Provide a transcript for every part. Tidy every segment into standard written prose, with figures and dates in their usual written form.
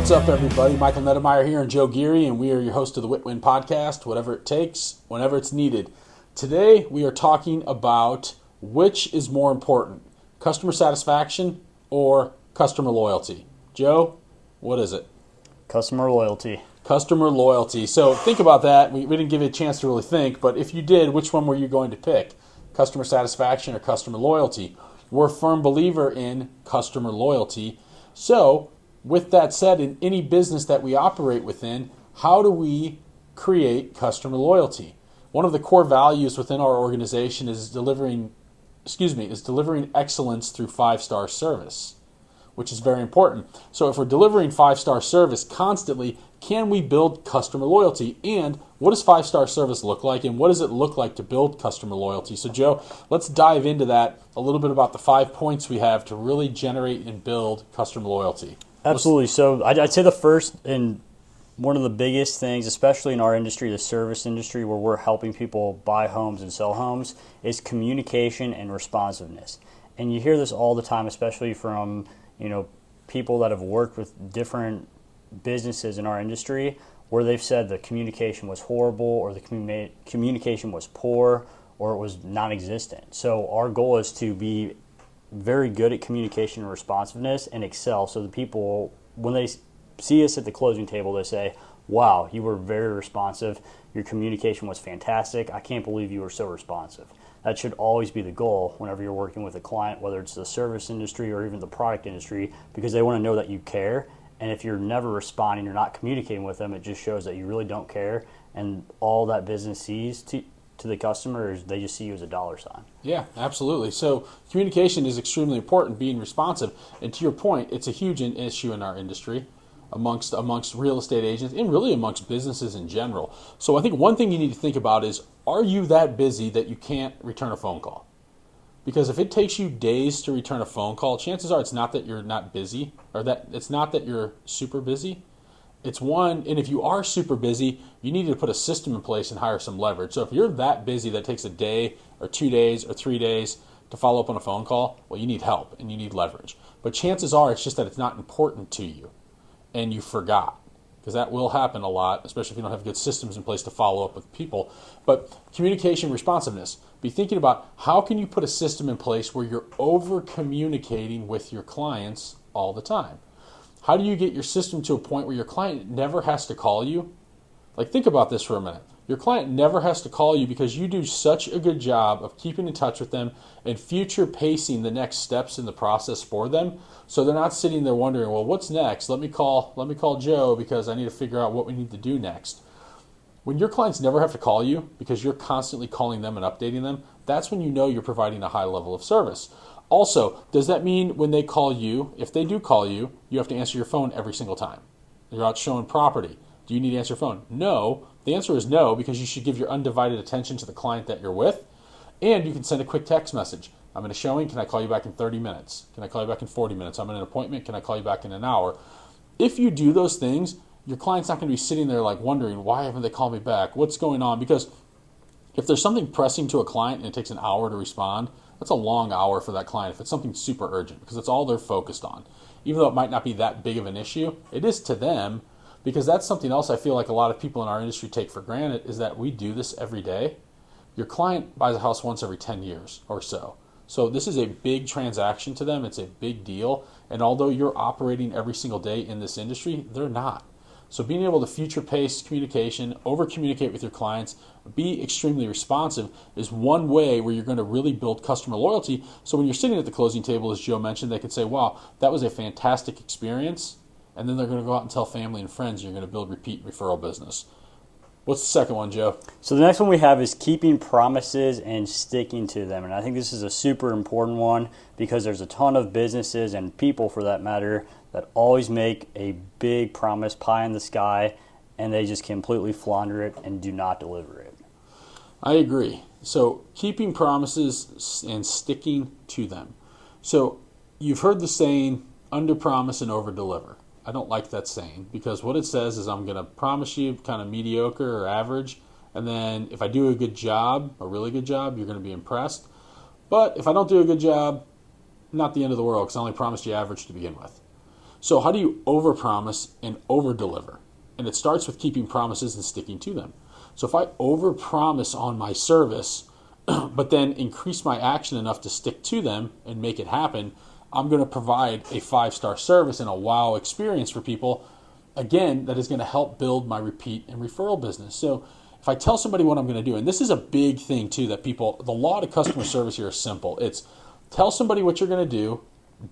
What's up, everybody? Michael Nettemeyer here and Joe Geary, and we are your host of the WITWIN podcast, whatever it takes, whenever it's needed. Today, we are talking about which is more important, customer satisfaction or customer loyalty. Joe, what is it? Customer loyalty. Customer loyalty. So think about that. We didn't give you a chance to really think, but if you did, which one were you going to pick? Customer satisfaction or customer loyalty? We're a firm believer in customer loyalty. So with that said, in any business that we operate within, how do we create customer loyalty? One of the core values within our organization is delivering excellence through 5-star service, which is very important. So if we're delivering 5-star service constantly, can we build customer loyalty? And what does 5-star service look like? And what does it look like to build customer loyalty? So Joe, let's dive into that a little bit about the 5 points we have to really generate and build customer loyalty. Absolutely. So I'd say the first and one of the biggest things, especially in our industry, the service industry, where we're helping people buy homes and sell homes, is communication and responsiveness. And you hear this all the time, especially from people that have worked with different businesses in our industry, where they've said the communication was horrible, or the communication was poor, or it was non-existent. So our goal is to be very good at communication and responsiveness and excel, so the people, when they see us at the closing table, they say, wow, you were very responsive, your communication was fantastic, I can't believe you were so responsive. That should always be the goal whenever you're working with a client, whether it's the service industry or even the product industry, because they want to know that you care. And if you're never responding, you're not communicating with them, it just shows that you really don't care, and all that business sees to the customer is they just see you as a dollar sign. Yeah, absolutely. So communication is extremely important, being responsive. And to your point, it's a huge issue in our industry amongst real estate agents and really amongst businesses in general. So I think one thing you need to think about is, are you that busy that you can't return a phone call? Because if it takes you days to return a phone call, chances are it's not that you're not busy, or that it's not that you're super busy. It's one, and if you are super busy, you need to put a system in place and hire some leverage. So if you're that busy that takes a day or 2 days or 3 days to follow up on a phone call, well, you need help and you need leverage. But chances are it's just that it's not important to you and you forgot, because that will happen a lot, especially if you don't have good systems in place to follow up with people. But communication responsiveness, be thinking about how can you put a system in place where you're over communicating with your clients all the time. How do you get your system to a point where your client never has to call you? Like, think about this for a minute. Your client never has to call you because you do such a good job of keeping in touch with them and future pacing the next steps in the process for them. So they're not sitting there wondering, well, what's next? Let me call Joe because I need to figure out what we need to do next. When your clients never have to call you because you're constantly calling them and updating them, that's when you know you're providing a high level of service. Also, does that mean when they call you, if they do call you, you have to answer your phone every single time? You're out showing property. Do you need to answer your phone? No. The answer is no, because you should give your undivided attention to the client that you're with. And you can send a quick text message. I'm in a showing. Can I call you back in 30 minutes? Can I call you back in 40 minutes? I'm in an appointment. Can I call you back in an hour? If you do those things, your client's not going to be sitting there like wondering, why haven't they called me back? What's going on? Because if there's something pressing to a client and it takes an hour to respond, that's a long hour for that client if it's something super urgent, because that's all they're focused on. Even though it might not be that big of an issue, it is to them, because that's something else I feel like a lot of people in our industry take for granted, is that we do this every day. Your client buys a house once every 10 years or so. So this is a big transaction to them. It's a big deal. And although you're operating every single day in this industry, they're not. So being able to future pace communication, over communicate with your clients, be extremely responsive is one way where you're going to really build customer loyalty. So when you're sitting at the closing table, as Joe mentioned, they could say, wow, that was a fantastic experience. And then they're going to go out and tell family and friends. You're going to build repeat referral business. What's the second one, Joe? So the next one we have is keeping promises and sticking to them. And I think this is a super important one, because there's a ton of businesses and people, for that matter, that always make a big promise, pie in the sky, and they just completely flounder it and do not deliver it. I agree. So keeping promises and sticking to them. So you've heard the saying, under promise and over deliver. I don't like that saying, because what it says is I'm going to promise you kind of mediocre or average, and then if I do a good job, a really good job, you're going to be impressed. But if I don't do a good job, not the end of the world, because I only promised you average to begin with. So how do you overpromise and overdeliver? And it starts with keeping promises and sticking to them. So if I overpromise on my service, but then increase my action enough to stick to them and make it happen, I'm going to provide a 5-star service and a wow experience for people, again, that is going to help build my repeat and referral business. So if I tell somebody what I'm going to do, and this is a big thing too, that people, the law to customer service here is simple. It's tell somebody what you're going to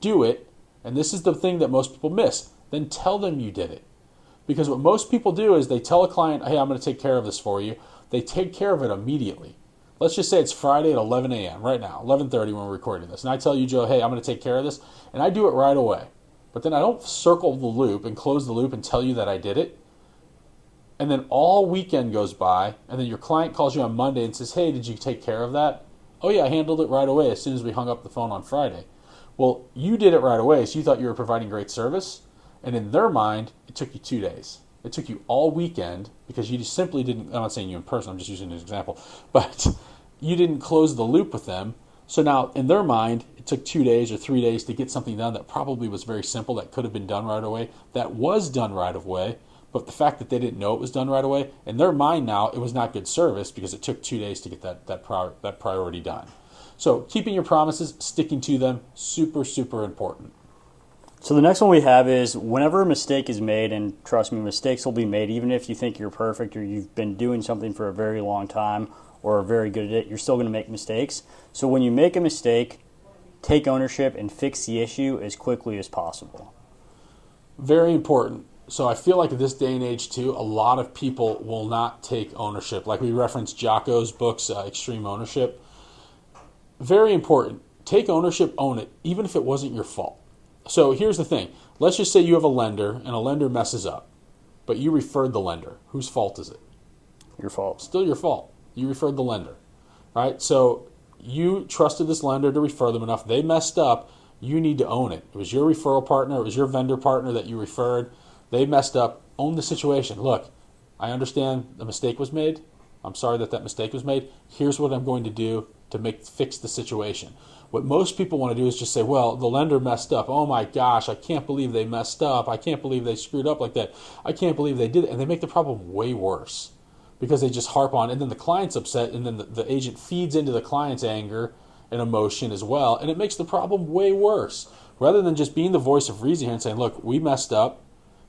do it, and this is the thing that most people miss, then tell them you did it. Because what most people do is they tell a client, hey, I'm going to take care of this for you. They take care of it immediately. Let's just say it's Friday at 11 a.m. right now, 11:30 when we're recording this. And I tell you, Joe, hey, I'm going to take care of this. And I do it right away. But then I don't circle the loop and close the loop and tell you that I did it. And then all weekend goes by, and then your client calls you on Monday and says, hey, did you take care of that? Oh, yeah, I handled it right away as soon as we hung up the phone on Friday. Well, you did it right away, so you thought you were providing great service. And in their mind, it took you 2 days. It took you all weekend because you just simply didn't, I'm not saying you in person, I'm just using an example, but you didn't close the loop with them. So now in their mind, it took 2 days or 3 days to get something done that probably was very simple, that could have been done right away, that was done right away. But the fact that they didn't know it was done right away, in their mind now, it was not good service because it took 2 days to get that priority done. So keeping your promises, sticking to them, super, super important. So the next one we have is whenever a mistake is made, and trust me, mistakes will be made, even if you think you're perfect or you've been doing something for a very long time or are very good at it, you're still going to make mistakes. So when you make a mistake, take ownership and fix the issue as quickly as possible. Very important. So I feel like in this day and age too, a lot of people will not take ownership. Like we referenced Jocko's books, Extreme Ownership. Very important. Take ownership, own it, even if it wasn't your fault. So here's the thing. Let's just say you have a lender and a lender messes up, but you referred the lender. Whose fault is it? Your fault. Still your fault. You referred the lender, right? So you trusted this lender to refer them enough. They messed up. You need to own it. It was your referral partner. It was your vendor partner that you referred. They messed up. Own the situation. Look, I understand the mistake was made. I'm sorry that mistake was made. Here's what I'm going to do to fix the situation. What most people want to do is just say, well, the lender messed up. Oh my gosh, I can't believe they messed up. I can't believe they screwed up like that. I can't believe they did it. And they make the problem way worse because they just harp on, and then the client's upset, and then the agent feeds into the client's anger and emotion as well, and it makes the problem way worse. Rather than just being the voice of reason here and saying, look, we messed up.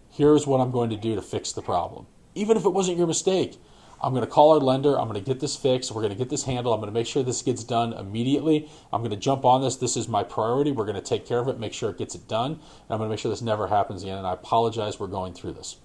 Here's what I'm going to do to fix the problem. Even if it wasn't your mistake. I'm going to call our lender. I'm going to get this fixed. We're going to get this handled. I'm going to make sure this gets done immediately. I'm going to jump on this. This is my priority. We're going to take care of it, make sure it gets it done. And I'm going to make sure this never happens again. And I apologize we're going through this.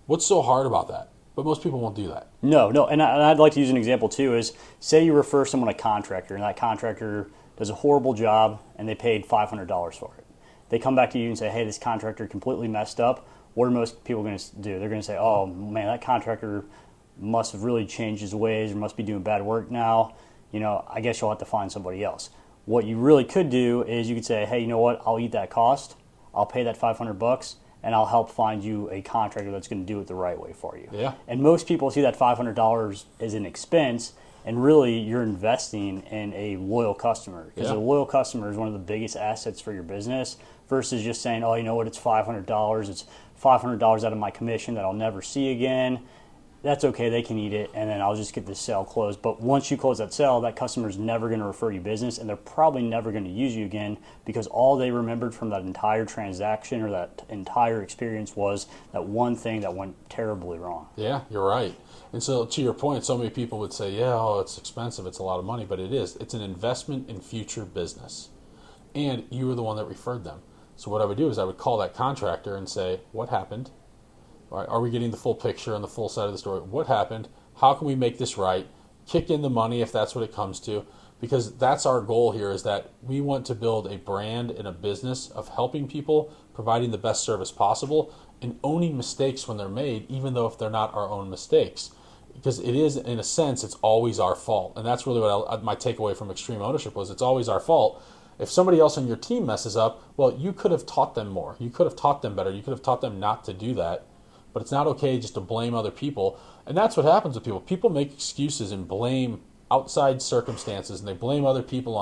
What's so hard about that? But most people won't do that. No. And I'd like to use an example too is say you refer someone a contractor and that contractor does a horrible job and they paid $500 for it. They come back to you and say, hey, this contractor completely messed up. What are most people going to do? They're going to say, oh man, that contractor must have really changed his ways or must be doing bad work now. I guess you'll have to find somebody else. What you really could do is you could say, hey, you know what? I'll eat that cost. I'll pay that $500 and I'll help find you a contractor that's going to do it the right way for you. Yeah. And most people see that $500 as an expense, and really you're investing in a loyal customer because a loyal customer is one of the biggest assets for your business versus just saying, oh, you know what? It's $500. It's $500 out of my commission that I'll never see again. That's okay, they can eat it, and then I'll just get this sale closed. But once you close that sale, that customer's never going to refer you business, and they're probably never going to use you again because all they remembered from that entire transaction or that entire experience was that one thing that went terribly wrong. Yeah, you're right. And so to your point, so many people would say, yeah, it's expensive, it's a lot of money, but it is. It's an investment in future business. And you were the one that referred them. So what I would do is I would call that contractor and say, what happened? Are we getting the full picture and the full side of the story? What happened? How can we make this right? Kick in the money if that's what it comes to, because that's our goal here is that we want to build a brand and a business of helping people, providing the best service possible, and owning mistakes when they're made, even though if they're not our own mistakes. Because it is, in a sense, it's always our fault. And that's really what my takeaway from Extreme Ownership was. It's always our fault. If somebody else on your team messes up, well, you could have taught them more. You could have taught them better. You could have taught them not to do that. But it's not okay just to blame other people. And that's what happens with people. People make excuses and blame outside circumstances, and they blame other people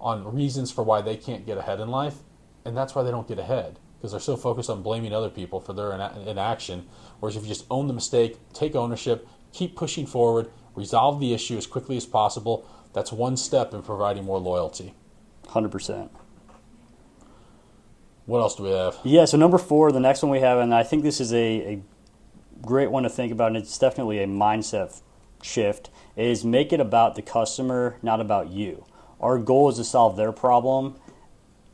on reasons for why they can't get ahead in life. And that's why they don't get ahead, because they're so focused on blaming other people for their inaction. Whereas if you just own the mistake, take ownership, keep pushing forward, resolve the issue as quickly as possible, that's one step in providing more loyalty. 100%. What else do we have? Yeah, so number 4, the next one we have, and I think this is a great one to think about, and it's definitely a mindset shift, is make it about the customer, not about you. Our goal is to solve their problem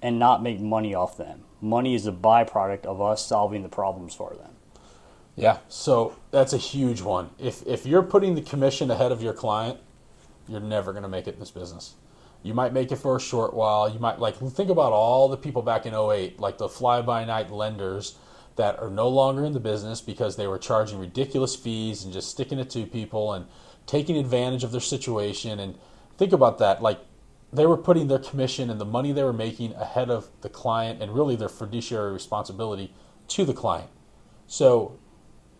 and not make money off them. Money is a byproduct of us solving the problems for them. Yeah, so that's a huge one. If you're putting the commission ahead of your client, you're never going to make it in this business. You might make it for a short while. You might, like, think about all the people back in '08, like the fly-by-night lenders that are no longer in the business because they were charging ridiculous fees and just sticking it to people and taking advantage of their situation. And think about that. Like, they were putting their commission and the money they were making ahead of the client and really their fiduciary responsibility to the client. So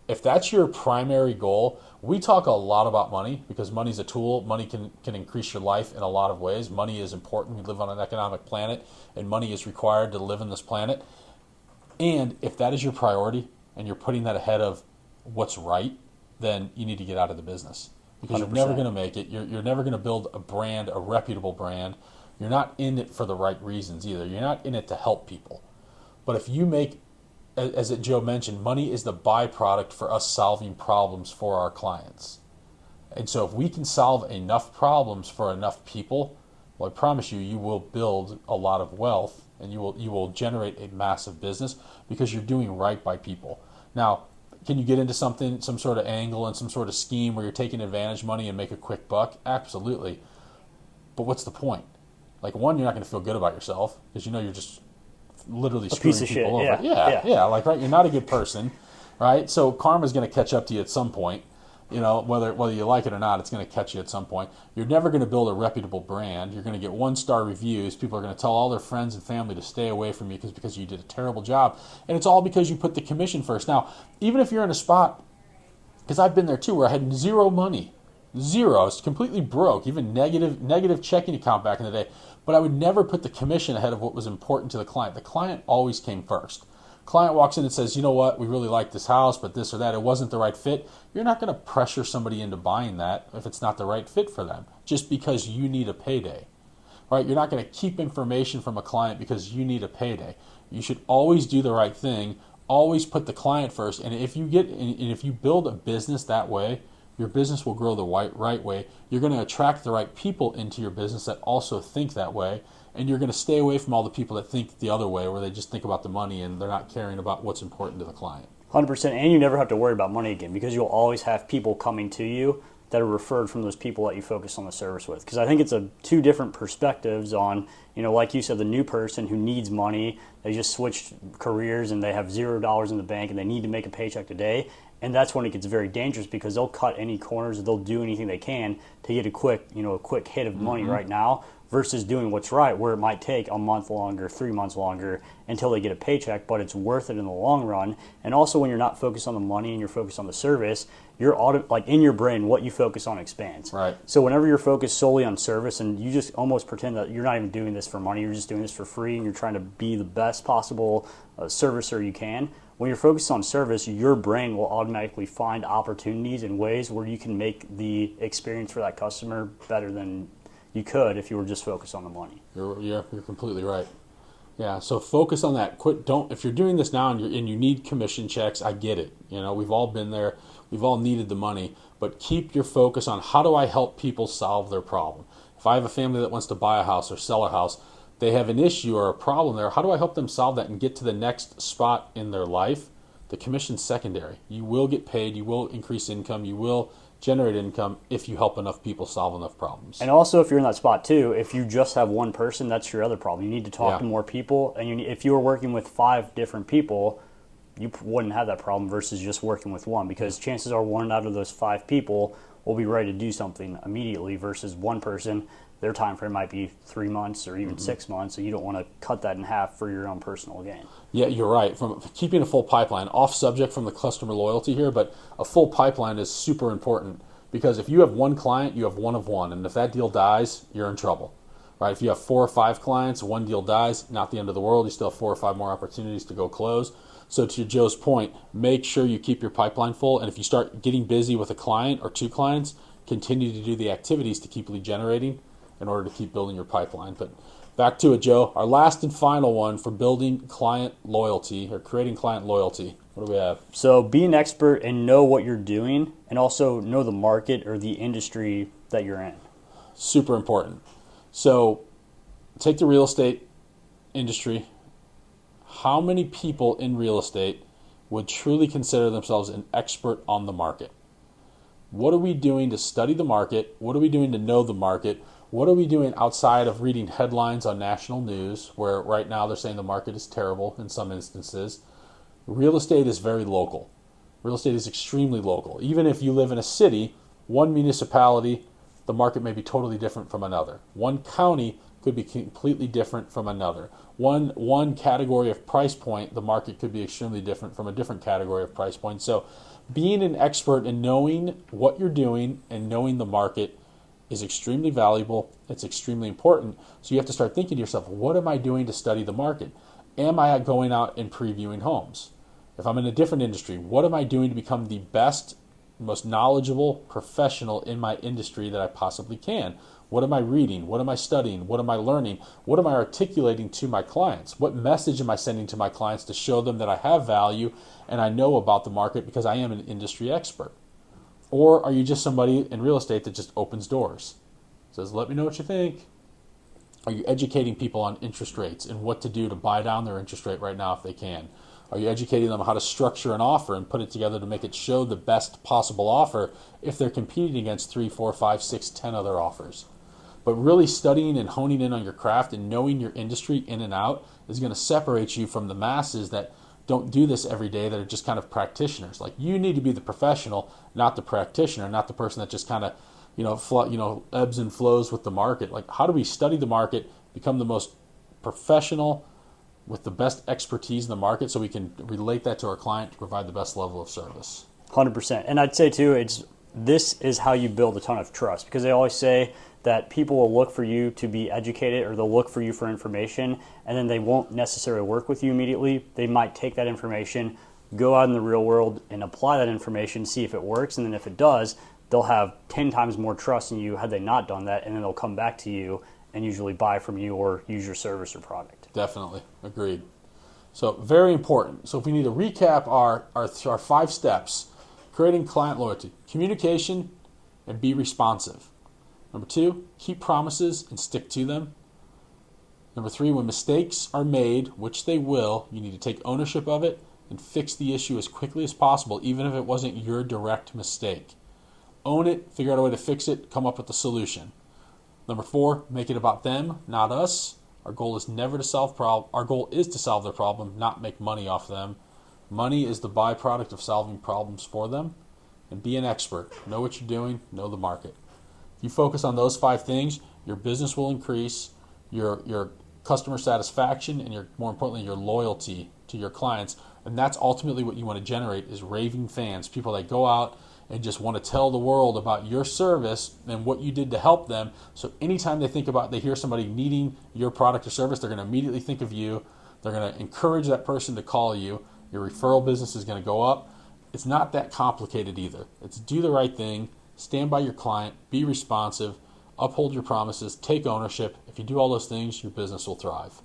if that's your primary goal, we talk a lot about money because money's a tool. Money can increase your life in a lot of ways. Money is important. We live on an economic planet, and money is required to live on this planet. And if that is your priority and you're putting that ahead of what's right, then you need to get out of the business because 100%. You're never going to make it. You're never going to build a brand, a reputable brand. You're not in it for the right reasons either. You're not in it to help people. But if you make, as Joe mentioned, money is the byproduct for us solving problems for our clients. And so if we can solve enough problems for enough people, well, I promise you, you will build a lot of wealth and you will generate a massive business because you're doing right by people. Now, can you get into some sort of angle and some sort of scheme where you're taking advantage of money and make a quick buck? Absolutely. But what's the point? Like, one, you're not going to feel good about yourself because you know you're just literally screwing people over. Yeah. Like, right, you're not a good person, right? So karma's going to catch up to you at some point. You know, whether you like it or not, it's going to catch you at some point. You're never going to build a reputable brand. You're going to get 1-star reviews. People are going to tell all their friends and family to stay away from you because you did a terrible job. And it's all because you put the commission first. Now, even if you're in a spot, because I've been there too, where I had zero money. Zero. I was completely broke, even negative checking account back in the day. But I would never put the commission ahead of what was important to the client. The client always came first. Client walks in and says, you know what, we really like this house, but this or that, it wasn't the right fit. You're not going to pressure somebody into buying that if it's not the right fit for them, just because you need a payday. Right? You're not going to keep information from a client because you need a payday. You should always do the right thing, always put the client first. And if you build a business that way, your business will grow the right way. You're going to attract the right people into your business that also think that way. And you're going to stay away from all the people that think the other way, where they just think about the money and they're not caring about what's important to the client. 100%. And you never have to worry about money again because you'll always have people coming to you that are referred from those people that you focus on the service with. Because I think it's two different perspectives on, like you said, the new person who needs money. They just switched careers and they have $0 in the bank and they need to make a paycheck today. And that's when it gets very dangerous because they'll cut any corners, they'll do anything they can to get a quick hit of money right now, versus doing what's right, where it might take a month longer, 3 months longer until they get a paycheck, but it's worth it in the long run. And also, when you're not focused on the money and you're focused on the service, like in your brain, what you focus on expands. Right. So whenever you're focused solely on service and you just almost pretend that you're not even doing this for money, you're just doing this for free and you're trying to be the best possible servicer you can, when you're focused on service, your brain will automatically find opportunities and ways where you can make the experience for that customer better than you could if you were just focused on the money. You're completely right. Yeah, so focus on that. If you're doing this now and you need commission checks, I get it. We've all been there. We've all needed the money, but keep your focus on how do I help people solve their problem. If I have a family that wants to buy a house or sell a house, they have an issue or a problem there. How do I help them solve that and get to the next spot in their life? The commission's secondary. You will get paid. You will increase income. You will generate income if you help enough people solve enough problems. And also, if you're in that spot too, if you just have one person, that's your other problem. You need to talk to more people. And if you were working with 5 different people, you wouldn't have that problem versus just working with one, because chances are 1 out of those 5 people will be ready to do something immediately versus one person. Their time frame might be 3 months or even 6 months, so you don't want to cut that in half for your own personal gain. Yeah, you're right. From keeping a full pipeline, off subject from the customer loyalty here, but a full pipeline is super important because if you have one client, you have one of one, and if that deal dies, you're in trouble. right? If you have 4 or 5 clients, one deal dies, not the end of the world. You still have 4 or 5 more opportunities to go close. So to Joe's point, make sure you keep your pipeline full. And if you start getting busy with a client or 2 clients, continue to do the activities to keep lead generating in order to keep building your pipeline. But back to it, Joe. Our last and final one for building client loyalty or creating client loyalty. What do we have? So be an expert and know what you're doing, and also know the market or the industry that you're in. Super important. So take the real estate industry. How many people in real estate would truly consider themselves an expert on the market? What are we doing to study the market? What are we doing to know the market? What are we doing outside of reading headlines on national news, where right now they're saying the market is terrible in some instances? Real estate is very local. Real estate is extremely local. Even if you live in a city, one municipality, the market may be totally different from another. One county could be completely different from another. One category of price point, the market could be extremely different from a different category of price point. So being an expert in knowing what you're doing and knowing the market is extremely valuable. It's extremely important. So you have to start thinking to yourself, what am I doing to study the market? Am I going out and previewing homes? If I'm in a different industry, what am I doing to become the best, most knowledgeable professional in my industry that I possibly can? What am I reading? What am I studying? What am I learning? What am I articulating to my clients? What message am I sending to my clients to show them that I have value and I know about the market because I am an industry expert? Or are you just somebody in real estate that just opens doors? Says, let me know what you think. Are you educating people on interest rates and what to do to buy down their interest rate right now if they can? Are you educating them how to structure an offer and put it together to make it show the best possible offer if they're competing against 3, 4, 5, 6, 10 other offers? But really studying and honing in on your craft and knowing your industry in and out is going to separate you from the masses that don't do this every day, that are just kind of practitioners. Like, you need to be the professional, not the practitioner, not the person that just kind of ebbs and flows with the market. Like, how do we study the market, become the most professional with the best expertise in the market so we can relate that to our client to provide the best level of service? 100%. And I'd say too, this is how you build a ton of trust, because they always say that people will look for you to be educated, or they'll look for you for information, and then they won't necessarily work with you immediately. They might take that information, go out in the real world and apply that information, see if it works, and then if it does, they'll have 10 times more trust in you had they not done that, and then they'll come back to you and usually buy from you or use your service or product. Definitely. Agreed. So very important. So if we need to recap our 5 steps, creating client loyalty: communication and be responsive. Number 2, keep promises and stick to them. Number 3, when mistakes are made, which they will, you need to take ownership of it and fix the issue as quickly as possible, even if it wasn't your direct mistake. Own it, figure out a way to fix it, come up with a solution. Number 4, make it about them, not us. Our goal is never to solve problem. Our goal is to solve their problem, not make money off them. Money is the byproduct of solving problems for them. And be an expert. Know what you're doing, know the market. If you focus on those 5 things, your business will increase, your customer satisfaction, and more importantly, your loyalty to your clients. And that's ultimately what you want to generate, is raving fans, people that go out and just want to tell the world about your service and what you did to help them. So anytime they hear somebody needing your product or service, they're going to immediately think of you. They're going to encourage that person to call you. Your referral business is going to go up. It's not that complicated either. It's do the right thing, stand by your client, be responsive, uphold your promises, take ownership. If you do all those things, your business will thrive.